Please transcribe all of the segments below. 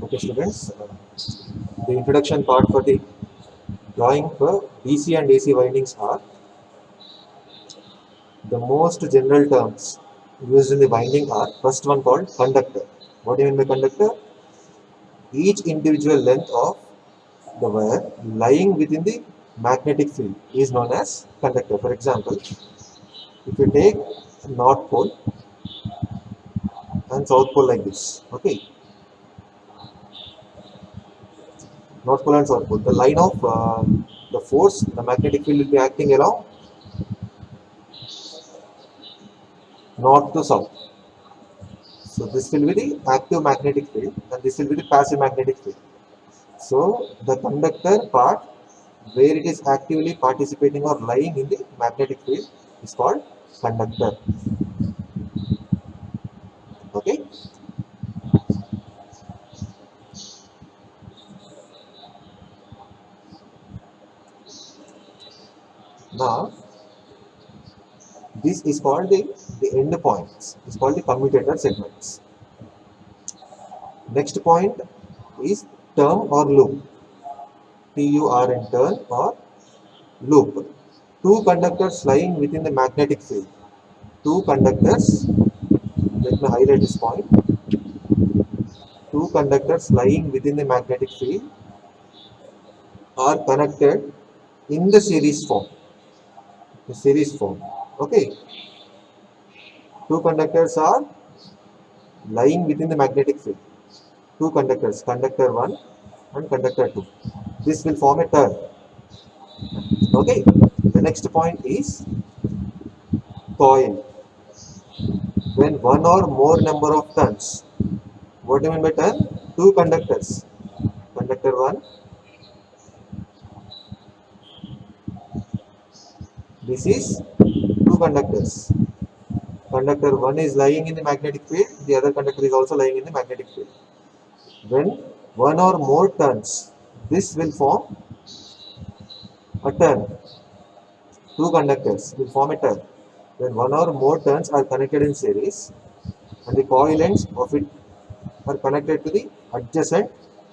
Okay, students, the introduction part for the drawing for DC and AC windings are the most general terms used in the winding are first one called conductor. What do you mean by conductor? Each individual length of the wire lying within the magnetic field is known as conductor. For example, if you take North Pole and South Pole like this, okay, North Pole and South Pole, the line of the force, the magnetic field will be acting along north to south. So this will be the active magnetic field and this will be the passive magnetic field. So the conductor part where it is actively participating or lying in the magnetic field is called conductor. Okay. Now this is called the end points. It's called the commutator segments. Next point is term or loop. TURN, turn or loop. Two conductors lying within the magnetic field. Two conductors, let me highlight this point. Two conductors lying within the magnetic field are connected in the series form. The series form. Okay. Two conductors are lying within the magnetic field. Two conductors, conductor 1 and conductor 2. This will form a turn. Okay. The next point is coil. When one or more number of turns. What do you mean by turn? Two conductors. Conductor 1. This is two conductors. Conductor 1 is lying in the magnetic field, the other conductor is also lying in the magnetic field. When one or more turns, this will form a turn. Two conductors will form a turn. When one or more turns are connected in series and the coil ends of it are connected to the adjacent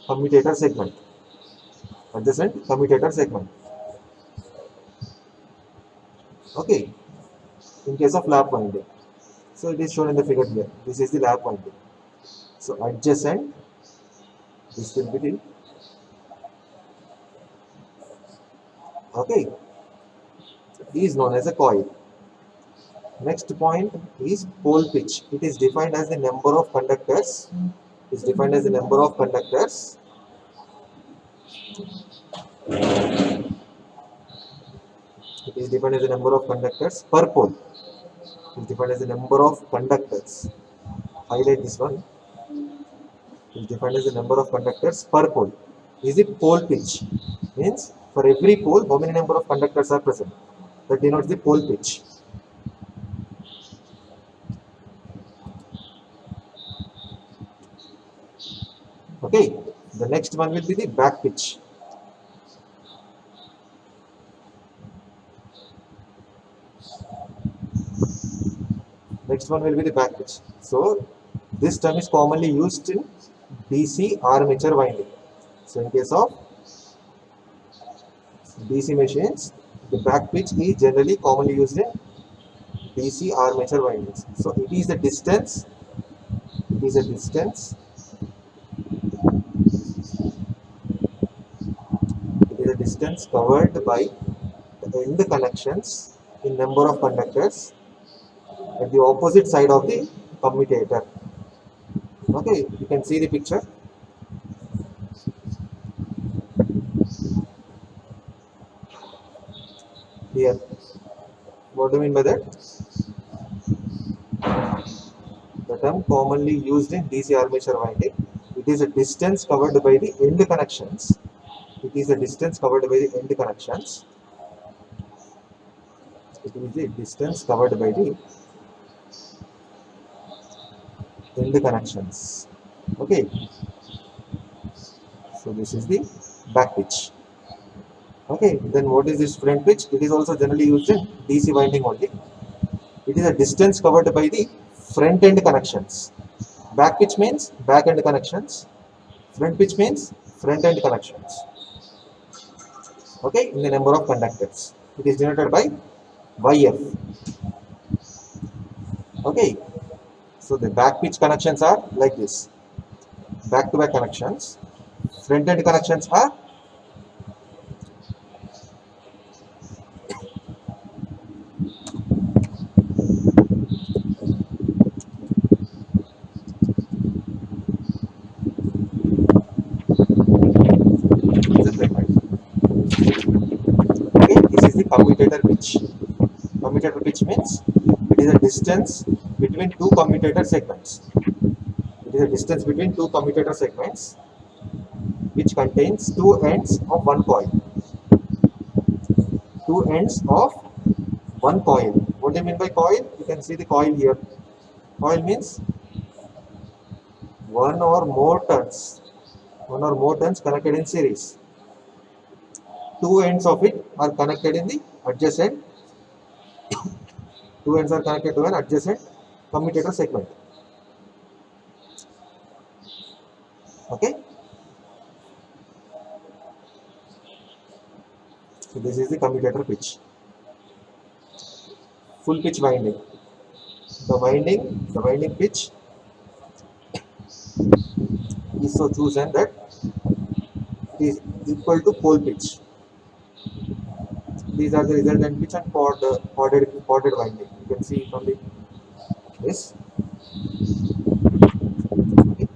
commutator segment. Adjacent commutator segment. Okay. In case of lap winding. So it is shown in the figure here. This is the lap winding. So adjacent, this will be the, okay, is known as a coil. Next point is pole pitch. It is defined as the number of conductors. It is defined as the number of conductors It is defined as the number of conductors per pole. It is defined as the number of conductors. Highlight this one. It is defined as the number of conductors per pole. Is it pole pitch? Means for every pole, how many number of conductors are present? That denotes the pole pitch. Okay. The next one will be the back pitch. Next one will be the back pitch. So this term is commonly used in DC armature winding. So in case of DC machines, the back pitch is generally commonly used in DC armature windings. So it is the distance. It is a distance. It is a distance covered by the end connections in number of conductors at the opposite side of the commutator. Okay, you can see the picture. Here. What do you mean by that? The term commonly used in DC armature winding. It is a distance covered by the end connections. It is a distance covered by the end connections. It is the distance covered by the end connections. Okay. So this is the back pitch. Okay. Then what is this front pitch? It is also generally used in DC winding only. It is a distance covered by the front end connections. Back pitch means back end connections. Front pitch means front end connections. Okay, in the number of conductors. It is denoted by YF. Okay, so the back pitch connections are like this. Back to back connections. Front end connections are okay, this is the commutator pitch. Commutator pitch means it is a distance between two commutator segments. It is a distance between two commutator segments which contains two ends of one coil. Two ends of one coil. What do you mean by coil? You can see the coil here. Coil means one or more turns. One or more turns connected in series. Two ends of it are connected in the adjacent. Two ends are connected to an adjacent commutator segment. Okay. So this is the commutator pitch. Full pitch winding. The winding pitch is so chosen that it is equal to pole pitch. These are the resultant pitch and chorded winding. You can see from the this. Okay.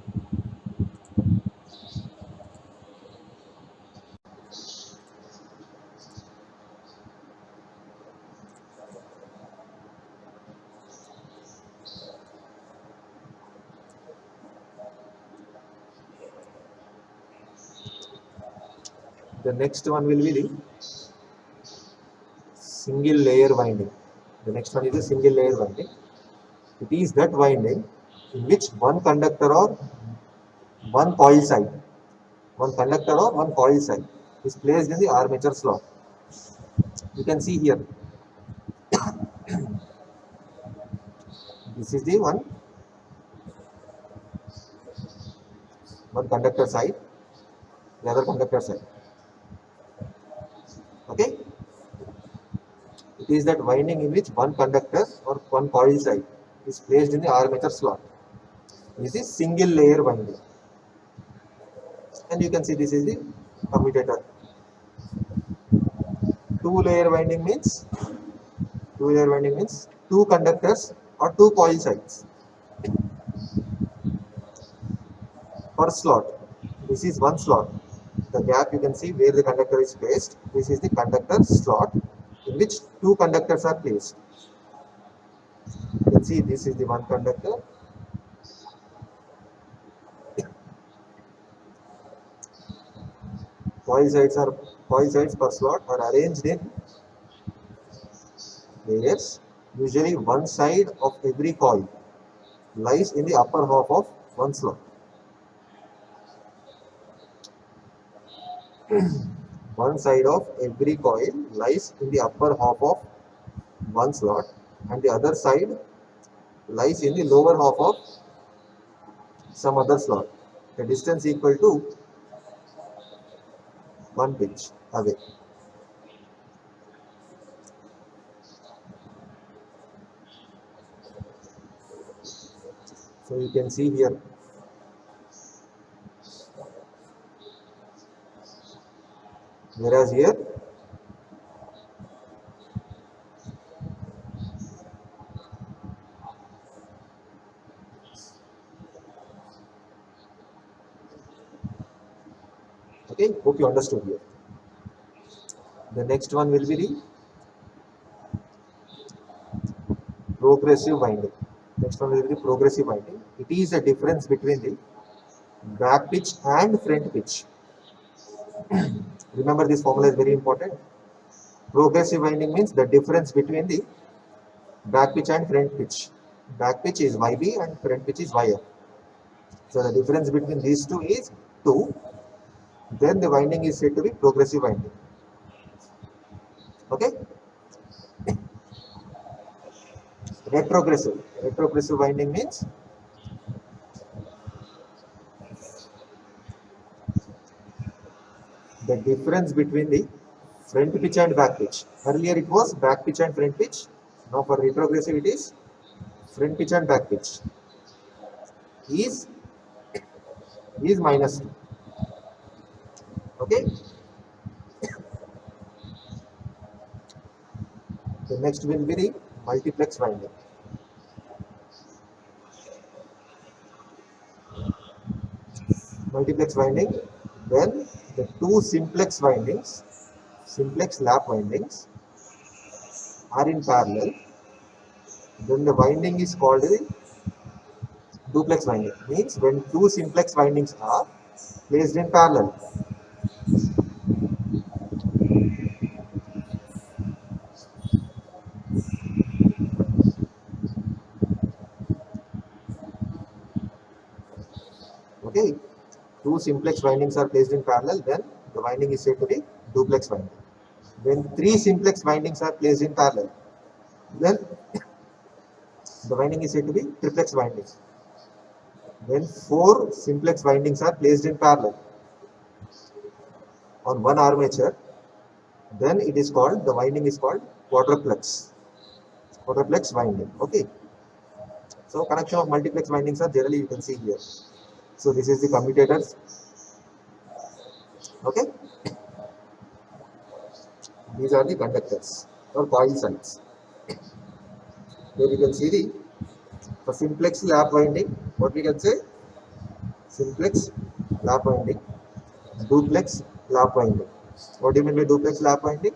The next one will be the single layer winding. The next one is a single layer winding. It is that winding in which one conductor or one coil side, is placed in the armature slot. You can see here. This is the one conductor side, the other conductor side. Okay. It is that winding in which one conductor or one coil side is placed in the armature slot. This is single layer winding. And you can see this is the commutator. Two layer winding means two conductors or two coil sides per slot. This is one slot. The gap you can see where the conductor is placed. This is the conductor slot in which two conductors are placed. You can see this is the one conductor. Coil sides per slot are arranged in layers. Usually one side of every coil lies in the upper half of one slot. One side of every coil lies in the upper half of one slot and the other side lies in the lower half of some other slot. The distance equal to one pitch away. So you can see here whereas here okay, hope you understood here. The next one will be the progressive winding. Next one will be the progressive winding. It is a difference between the back pitch and front pitch. Remember, this formula is very important. Progressive winding means the difference between the back pitch and front pitch. Back pitch is YB and front pitch is YF. So the difference between these two is 2. Then the winding is said to be progressive winding. Okay. Retrogressive winding means the difference between the front pitch and back pitch. Earlier it was back pitch and front pitch. Now for retrogressive it is front pitch and back pitch. Is minus 2. Okay. The next will be the multiplex winding. Multiplex winding, when the two simplex windings, simplex lap windings, are in parallel, then the winding is called the duplex winding. Means when two simplex windings are placed in parallel. Okay, two simplex windings are placed in parallel, then the winding is said to be duplex winding. When three simplex windings are placed in parallel, then the winding is said to be triplex winding. When four simplex windings are placed in parallel on one armature, then it is called, the winding is called quadruplex winding. Okay, so connection of multiplex windings are generally you can see here. So this is the commutators. Okay, these are the conductors or coil sides. Here you can see the, for simplex lap winding, what we can say, simplex lap winding, duplex lap winding. What do you mean by duplex lap winding?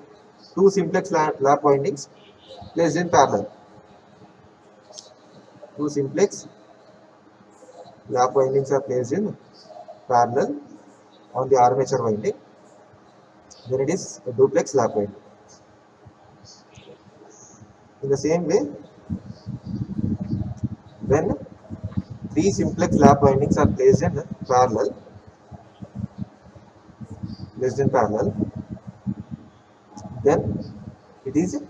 Two simplex lap windings placed in parallel. Two simplex lap windings are placed in parallel on the armature winding. Then it is a duplex lap winding. In the same way, when three simplex lap windings are placed in parallel, then it is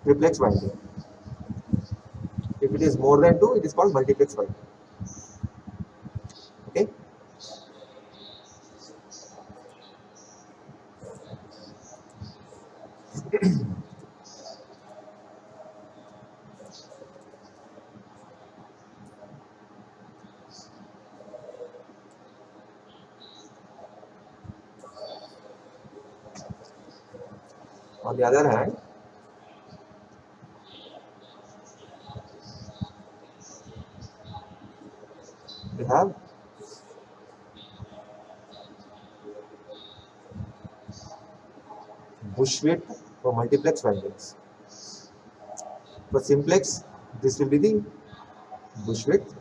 triplex winding. If it is more than two, it is called multiplex winding. Okay. On the other hand, we have bush width for multiplex windings. For simplex, this will be the bush width.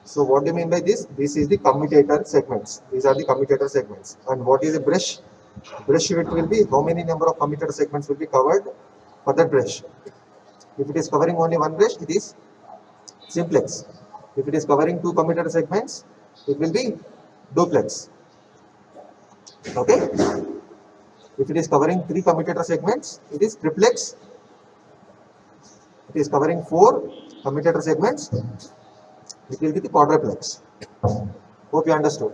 So what do you mean by this? This is the commutator segments. These are the commutator segments. And what is a brush? Brush width will be how many number of commutator segments will be covered for that brush. If it is covering only one brush, it is simplex. If it is covering two commutator segments, it will be duplex. Okay. If it is covering three commutator segments, it is triplex. It is covering four commutator segments, it will be the quadruplex. Hope you understood.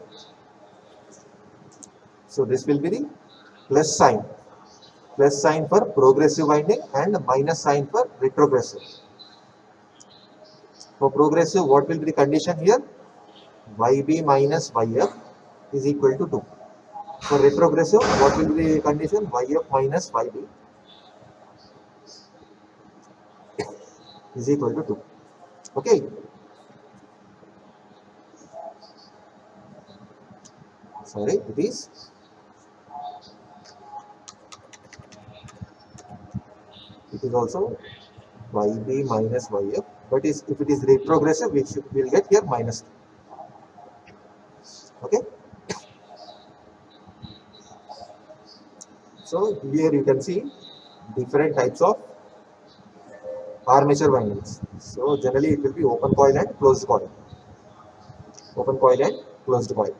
So this will be the plus sign for progressive winding and minus sign for retrogressive. For progressive, what will be the condition here? YB minus YF is equal to 2. For retrogressive, what will be the condition? YF minus YB is equal to 2. Okay. Sorry, it is also YB minus YF, but if it is retrogressive, we will get here minus 2. Okay. So here you can see different types of armature windings. So generally it will be open coil and closed coil. Open coil and closed coil.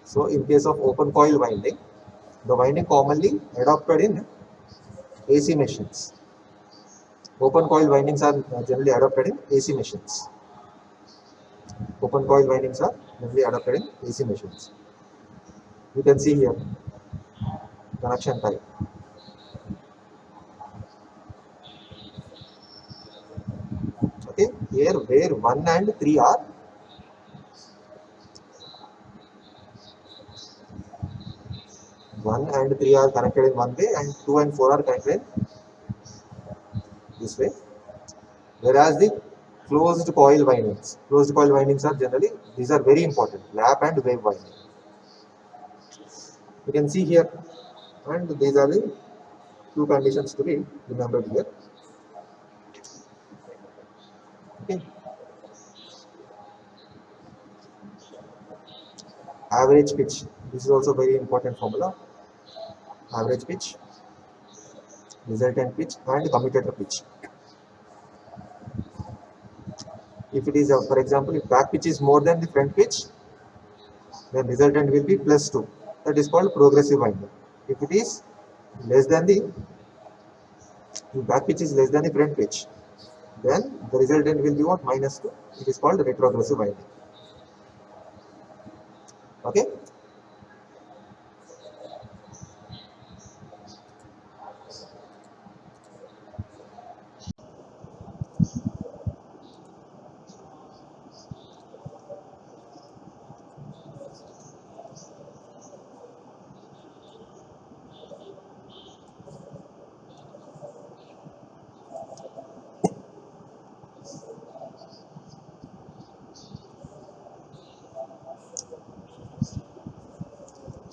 So in case of open coil winding, the winding commonly adopted in AC machines. Open coil windings are generally adopted in AC machines. Open coil windings are mainly adopted in AC machines. You can see here connection type. Okay, here where 1 and 3 are 1 and 3 are connected in one way and 2 and 4 are connected in this way. Whereas the closed coil windings are generally, these are very important, lap and wave winding. You can see here, and these are the two conditions to be remembered here. Okay. Average pitch, this is also very important formula. Average pitch, resultant pitch and commutator pitch. If it is, for example, if back pitch is more than the front pitch, then resultant will be +2. That is called progressive winding. If it is less than the, if back pitch is less than the front pitch, then the resultant will be what? -2. It is called retrogressive winding. Okay.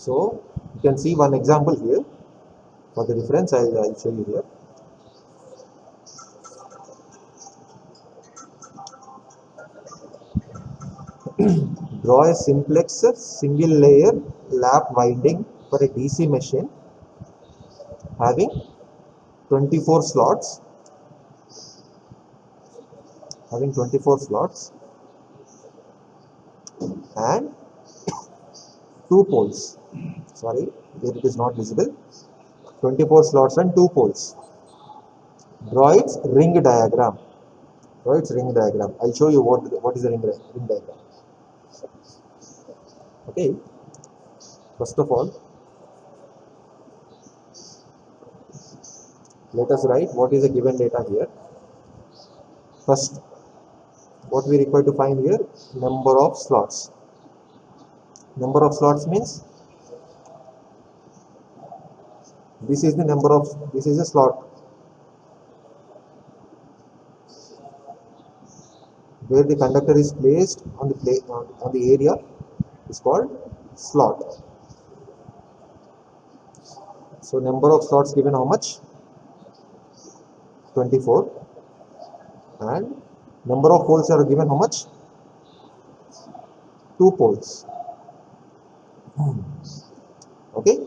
So you can see one example here. For the difference, I'll show you here. Draw a simplex single layer lap winding for a DC machine having 24 slots, and 2 poles. Sorry, here it is not visible. 24 slots and 2 poles. Draw its ring diagram. I'll show you what is the ring diagram. Okay. First of all, let us write what is the given data here. First, what we require to find here, number of slots. Number of slots means this is a slot where the conductor is placed on the area is called slot. So number of slots given how much? 24. And number of poles are given how much? 2 poles. Okay.